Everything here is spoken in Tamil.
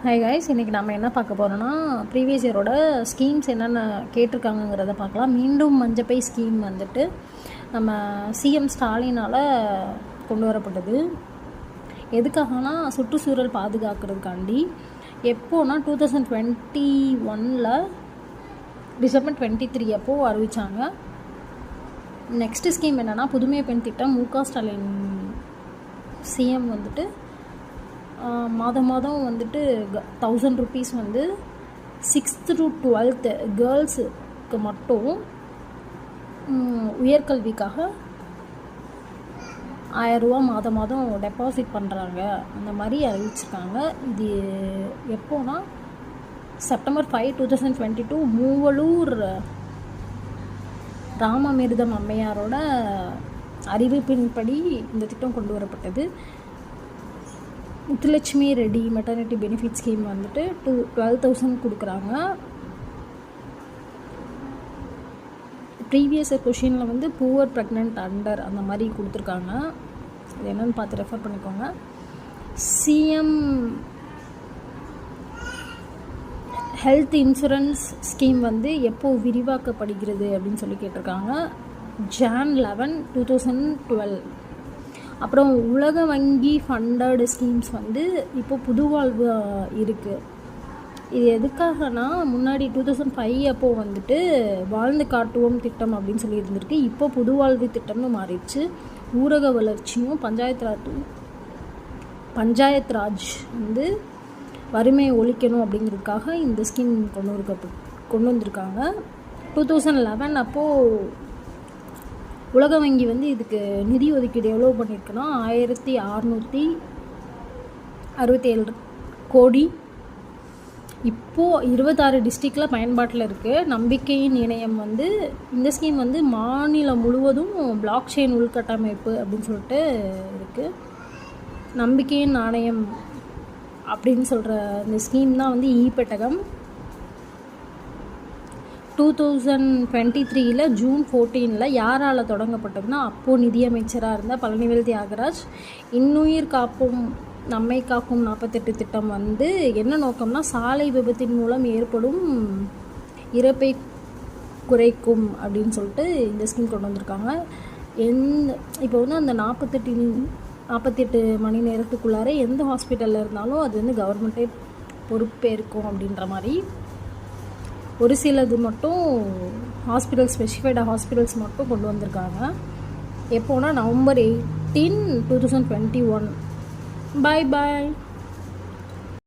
ஹாய் கைஸ், இன்றைக்கி நம்ம என்ன பார்க்க போகிறோன்னா ப்ரீவியஸ் இயரோட ஸ்கீம்ஸ் என்னென்ன கேட்டிருக்காங்கங்கிறத பார்க்கலாம். மீண்டும் மஞ்சப்பை ஸ்கீம் வந்துட்டு நம்ம சிஎம் ஸ்டாலினால் கொண்டு வரப்பட்டது. எதுக்காகனா சுற்றுச்சூழல் பாதுகாக்கிறதுக்காண்டி. எப்போனா 2021 டிசம்பர் 23 அப்போது அறிவித்தாங்க. நெக்ஸ்ட்டு ஸ்கீம் என்னென்னா புதுமை பெண் திட்டம். முக ஸ்டாலின் சிஎம் வந்துட்டு மாதம் வந்துட்டு 1000 rupees வந்து 6th to 12th கேர்ள்ஸுக்கு மட்டும் உயர்கல்விக்காக 1000 ரூபா மாதம் டெபாசிட் பண்ணுறாங்க. அந்த மாதிரி அறிவிச்சிருக்காங்க. இது எப்போனா September 5, 2022 மூவலூர் ராமமிர்தம் அம்மையாரோட அறிவிப்பின்படி இந்த திட்டம் கொண்டு வரப்பட்டது. Muthulakshmi Reddy maternity benefit scheme வந்துட்டு 12,000 கொடுக்குறாங்க. ப்ரீவியஸ் கொஷினில் வந்து புவர் ப்ரெக்னென்ட் அண்டர் அந்த மாதிரி கொடுத்துருக்காங்க. இது என்னென்னு பார்த்து ரெஃபர் பண்ணிக்கோங்க. சிஎம் ஹெல்த் இன்சூரன்ஸ் ஸ்கீம் வந்து எப்போது விரிவாக்கப்படுகிறது அப்படின்னு சொல்லி கேட்டிருக்காங்க. Jan 11, 2012. அப்புறம் உலக வங்கி ஃபண்டட் ஸ்கீம்ஸ் வந்து இப்போ புதுவாழ்வு இருக்குது. இது எதுக்காகனா முன்னாடி 2005 அப்போது வந்துட்டு வாழ்ந்து காட்டுவோம் திட்டம் அப்படின்னு சொல்லி இருந்திருக்கு. இப்போ புதுவாழ்வு திட்டம்னு மாறிடுச்சு. ஊரக வளர்ச்சியும் பஞ்சாயத்து ராஜ் வந்து வறுமையை ஒழிக்கணும் அப்படிங்கிறதுக்காக இந்த ஸ்கீம் கொண்டு வந்திருக்காங்க. 2011 அப்போது உலக வங்கி வந்து இதுக்கு நிதி ஒதுக்கீடு எவ்வளோ பண்ணியிருக்குன்னா 1667 கோடி. இப்போது 26 டிஸ்ட்ரிக்டில் பயன்பாட்டில் இருக்குது. நம்பிக்கையின் இணையம் வந்து இந்த ஸ்கீம் வந்து மாநிலம் முழுவதும் பிளாக் செயின் உள்கட்டமைப்பு அப்படின்னு சொல்லிட்டு இருக்குது. நம்பிக்கையின் நாணயம் அப்படின்னு சொல்கிற இந்த ஸ்கீம் தான் வந்து பெட்டகம். 2023 June 14 யாரால் தொடங்கப்பட்டதுன்னா அப்போது நிதியமைச்சராக இருந்த பழனிவேல் தியாகராஜ். இன்னுயிர் காப்போம் நம்மை காக்கும் 48 திட்டம் வந்து என்ன நோக்கம்னா சாலை விபத்தின் மூலம் ஏற்படும் இறப்பை குறைக்கும் அப்படின்னு சொல்லிட்டு இந்த ஸ்கீம் கொண்டு வந்திருக்காங்க. இப்போ வந்து அந்த 48 மணி நேரத்துக்குள்ளார எந்த ஹாஸ்பிட்டலில் இருந்தாலும் அது வந்து கவர்மெண்ட்டே பொறுப்பேற்கும் அப்படின்ற மாதிரி. ஒரு சிலது மட்டும் ஸ்பெசிஃபைடு ஹாஸ்பிட்டல்ஸ் மட்டும் கொண்டு வந்திருக்காங்க. எப்போனா November 18, 2021. Bye.